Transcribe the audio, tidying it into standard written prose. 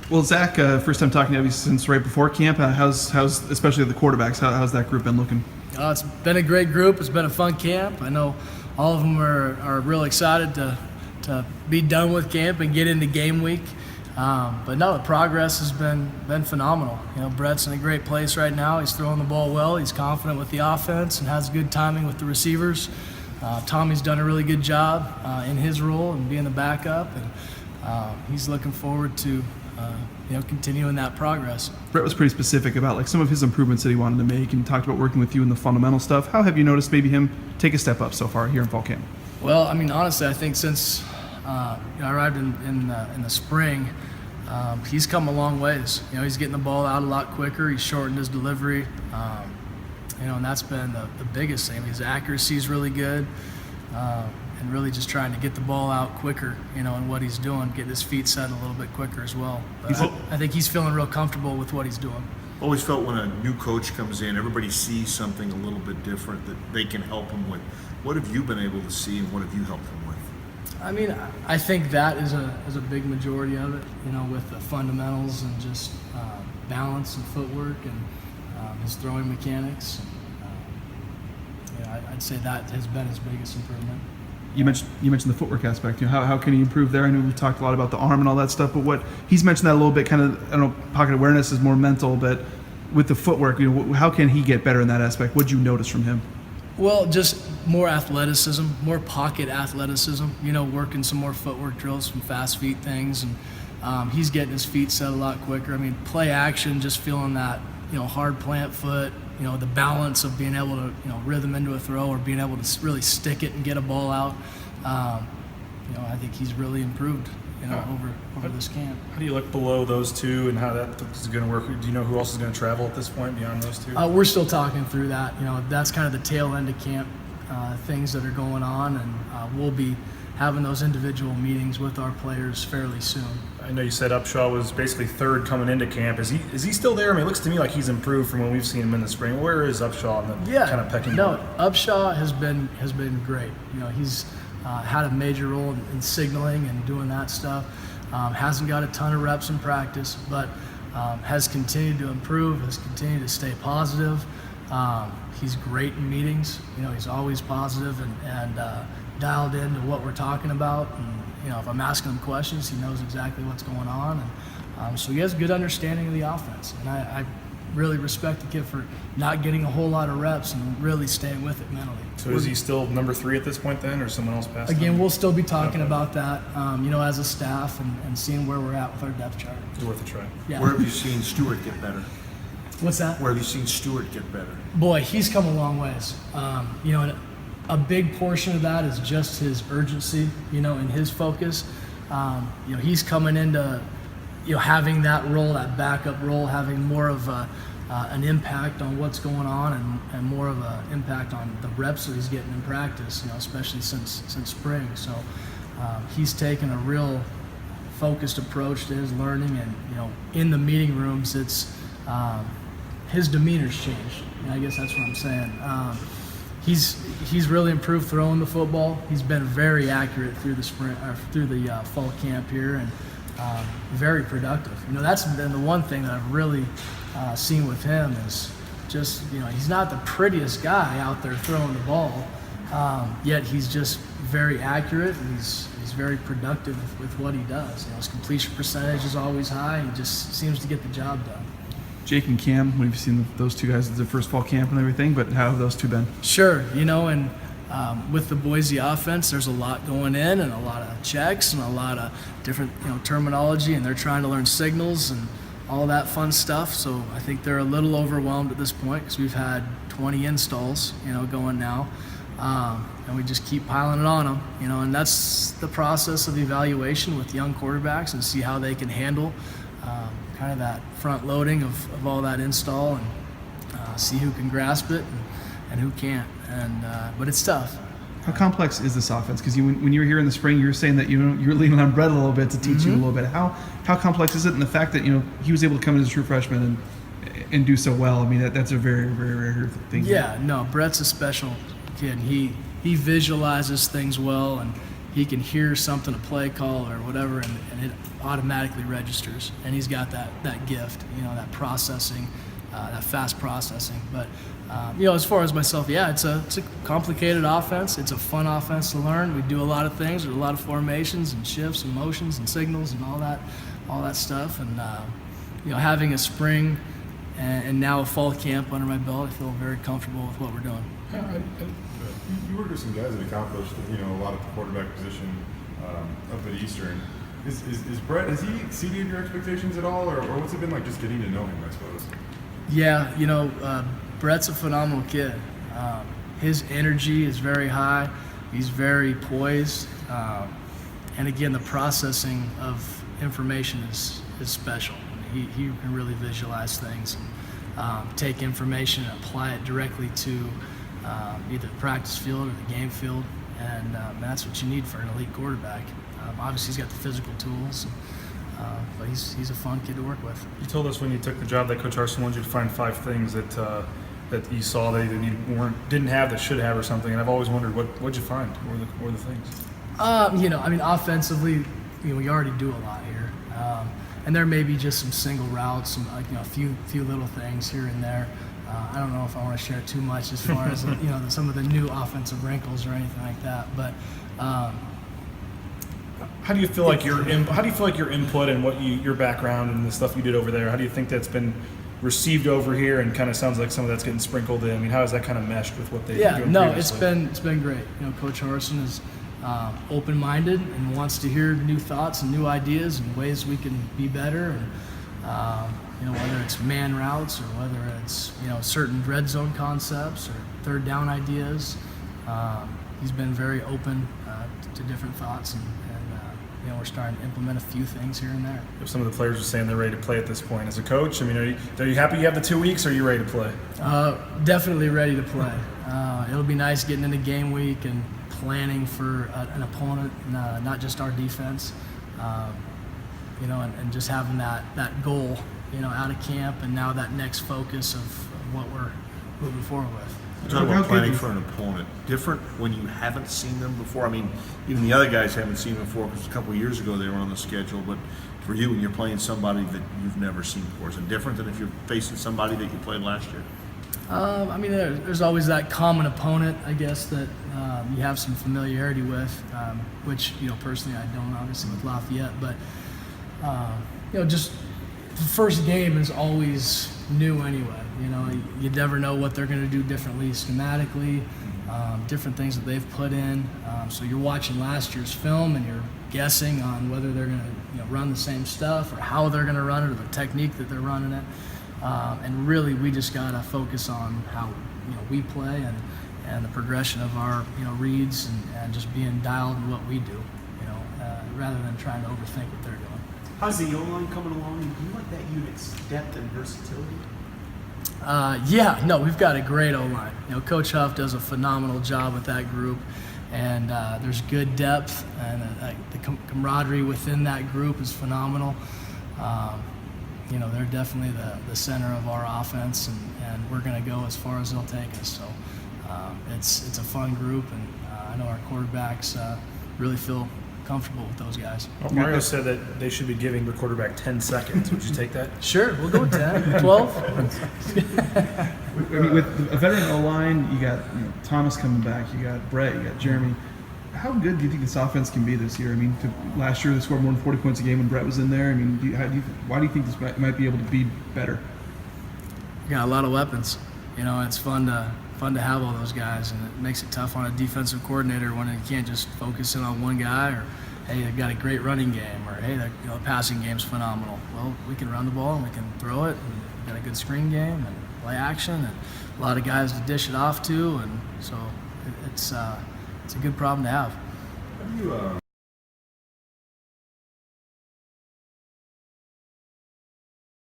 Well, Zach, first time talking to you since right before camp. How's especially the quarterbacks? How's that group been looking? It's been a great group. It's been a fun camp. I know all of them are real excited to be done with camp and get into game week. But no, the progress has been phenomenal. Brett's in a great place right now. He's throwing the ball well. He's confident with the offense and has good timing with the receivers. Tommy's done a really good job in his role and being the backup, and he's looking forward to continuing that progress. Brett was pretty specific about some of his improvements that he wanted to make, and talked about working with you in the fundamental stuff. How have you noticed maybe him take a step up so far here in fall camp? Well, I mean, honestly, I think since I arrived in the spring, he's come a long ways. He's getting the ball out a lot quicker. He's shortened his delivery, and that's been the biggest thing. His accuracy is really good, and really just trying to get the ball out quicker, and what he's doing, get his feet set a little bit quicker as well. But I think he's feeling real comfortable with what he's doing. Always felt when a new coach comes in, everybody sees something a little bit different that they can help him with. What have you been able to see, and what have you helped him with? I mean, I think that is a big majority of it, with the fundamentals and just balance and footwork and his throwing mechanics. I'd say that has been his biggest improvement. You mentioned the footwork aspect. How can he improve there? I know we've talked a lot about the arm and all that stuff, but he's mentioned that a little bit. Kind of, I don't know, pocket awareness is more mental, but with the footwork, how can he get better in that aspect? What'd you notice from him? Well, just more athleticism, more pocket athleticism. Working some more footwork drills, some fast feet things, and he's getting his feet set a lot quicker. I mean, play action, just feeling that hard plant foot. The balance of being able to rhythm into a throw or being able to really stick it and get a ball out. I think he's really improved over this camp. How do you look below those two and how that is going to work? Do you know who else is going to travel at this point beyond those two? We're still talking through that. That's kind of the tail end of camp things that are going on, and we'll be having those individual meetings with our players fairly soon. I know you said Upshaw was basically third coming into camp. Is he still there? I mean, it looks to me like he's improved from when we've seen him in the spring. Where is Upshaw in the kind of pecking order? Upshaw has been great. He's had a major role in signaling and doing that stuff. Hasn't got a ton of reps in practice, but has continued to improve, has continued to stay positive. He's great in meetings. He's always positive and dialed into what we're talking about. And, if I'm asking him questions, he knows exactly what's going on. And so he has a good understanding of the offense. And I really respect the kid for not getting a whole lot of reps and really staying with it mentally. So is he still number 3 at this point then, or someone else passed him? Again, we'll still be talking about that, as a staff and seeing where we're at with our depth chart. It's worth a try. Yeah. Where have you seen Stewart get better? What's that? Where have you seen Stewart get better? Boy, he's come a long ways. And a big portion of that is just his urgency, and his focus. He's coming into, having that role, that backup role, having more of an impact on what's going on and more of an impact on the reps that he's getting in practice, especially since spring. So he's taken a real focused approach to his learning, and, in the meeting rooms, it's his demeanor's changed. I guess that's what I'm saying. He's really improved throwing the football. He's been very accurate through the spring or through the fall camp here, and very productive. That's been the one thing that I've really seen with him is just he's not the prettiest guy out there throwing the ball, yet he's just very accurate, and he's very productive with what he does. His completion percentage is always high. He just seems to get the job done. Jake and Cam, we've seen those two guys at their first fall camp and everything, but how have those two been? Sure, and with the Boise offense, there's a lot going in and a lot of checks and a lot of different terminology, and they're trying to learn signals and all that fun stuff. So I think they're a little overwhelmed at this point because we've had 20 installs going now, and we just keep piling it on them, and that's the process of evaluation with young quarterbacks and see how they can handle kind of that front loading of all that install, and see who can grasp it and who can't. And but it's tough. How complex is this offense? Because when you were here in the spring, you were saying that you're leaning on Brett a little bit to teach you a little bit. How complex is it? And the fact that he was able to come in as a true freshman and do so well. I mean, that's a very, very rare thing. Yeah, no, Brett's a special kid. He visualizes things well, and he can hear something, a play call or whatever, and it automatically registers. And he's got that gift, that processing, that fast processing. But as far as myself, yeah, it's a complicated offense. It's a fun offense to learn. We do a lot of things. There's a lot of formations and shifts and motions and signals and all that stuff. And having a spring and now a fall camp under my belt, I feel very comfortable with what we're doing. You worked with some guys that accomplished, a lot at the quarterback position up at Eastern. Is Brett, has he exceeded your expectations at all, or what's it been like just getting to know him, I suppose? Yeah, Brett's a phenomenal kid. His energy is very high. He's very poised. And again, the processing of information is special. He can really visualize things and take information and apply it directly to either the practice field or the game field. And that's what you need for an elite quarterback. Obviously, he's got the physical tools, but he's a fun kid to work with. You told us when you took the job that Coach Arson wanted you to find 5 things that you saw that either didn't have that should have or something. And I've always wondered, what'd you find? What were the things? Offensively, we already do a lot here, and there may be just some single routes, some a few little things here and there. I don't know if I want to share too much as far as some of the new offensive wrinkles or anything like that, but. How do you feel like your input and your background and the stuff you did over there? How do you think that's been received over here? And kind of sounds like some of that's getting sprinkled in. I mean, how has that kind of meshed with what they've been doing previously? It's been great. Coach Harrison is open-minded and wants to hear new thoughts and new ideas and ways we can be better. And whether it's man routes or whether it's certain red zone concepts or third down ideas, he's been very open to different thoughts and we're starting to implement a few things here and there. If some of the players are saying they're ready to play at this point, as a coach, I mean, are you happy you have the 2 weeks, or are you ready to play? Definitely ready to play. It'll be nice getting into game week and planning for an opponent, not just our defense, and just having that goal, out of camp, and now that next focus of what we're moving forward with. You talk about planning for an opponent. Different when you haven't seen them before. I mean, even the other guys haven't seen them before because a couple of years ago they were on the schedule. But for you, when you're playing somebody that you've never seen before, is it different than if you're facing somebody that you played last year? There's always that common opponent, I guess, that you have some familiarity with, which, personally I don't, obviously, with Lafayette. But, just the first game is always new anyway. You never know what they're going to do differently schematically, different things that they've put in. So you're watching last year's film and you're guessing on whether they're going to run the same stuff or how they're going to run it or the technique that they're running it. And really, we just got to focus on how we play and the progression of our reads and just being dialed in what we do, rather than trying to overthink what they're doing. How's the O-line coming along? Do you like that unit's depth and versatility? We've got a great O-line. Coach Huff does a phenomenal job with that group, and there's good depth, and the camaraderie within that group is phenomenal. They're definitely the center of our offense, and we're going to go as far as they'll take us. So it's a fun group, and I know our quarterbacks really feel comfortable with those guys. Well, Mario said that they should be giving the quarterback 10 seconds. Would you take that? Sure, we'll go with 10, 12. I mean, with a veteran O-line, you got Thomas coming back, you got Brett, you got Jeremy. How good do you think this offense can be this year? I mean, last year they scored more than 40 points a game when Brett was in there. I mean, why do you think this might be able to be better? We got a lot of weapons. It's fun to have all those guys, and it makes it tough on a defensive coordinator when you can't just focus in on one guy, or hey, they've got a great running game, or hey, the passing game's phenomenal. Well, we can run the ball and we can throw it, and we've got a good screen game and play action, and a lot of guys to dish it off to, and so it's a good problem to have. How do you